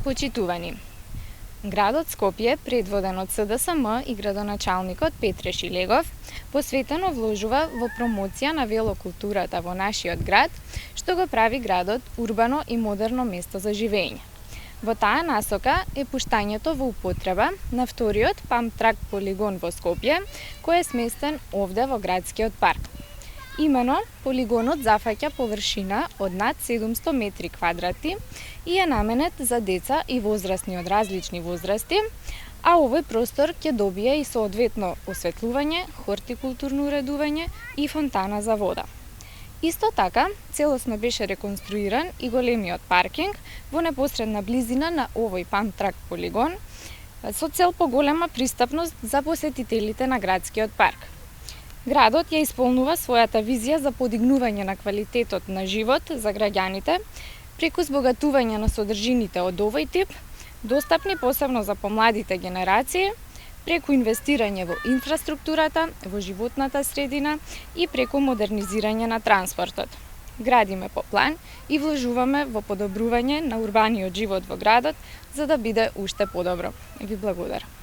Почитувани. Градот Скопје, предводен од СДСМ и градоначалникот Петре Шилегов, посветено вложува во промоција на велокултурата во нашиот град, што го прави градот урбано и модерно место за живење. Во таа насока е пуштањето во употреба на вториот памп-трак полигон во Скопје, кој е сместен овде во градскиот парк. Имено, полигонот зафаќа површина од над 700 метри квадратни и е наменет за деца и возрастни од различни возрасти, а овој простор ќе добие и соодветно осветлување, хортикултурно уредување и фонтана за вода. Исто така, целосно беше реконструиран и големиот паркинг во непосредна близина на овој памп-трак полигон со цел поголема пристапност за посетителите на градскиот парк. Градот ја исполнува својата визија за подигнување на квалитетот на живот за граѓаните преку збогатување на содржините од овој тип, достапни посебно за помладите генерации, преку инвестирање во инфраструктурата, во животната средина и преку модернизирање на транспортот. Градиме по план и вложуваме во подобрување на урбаниот живот во градот за да биде уште подобро. Ви благодарам.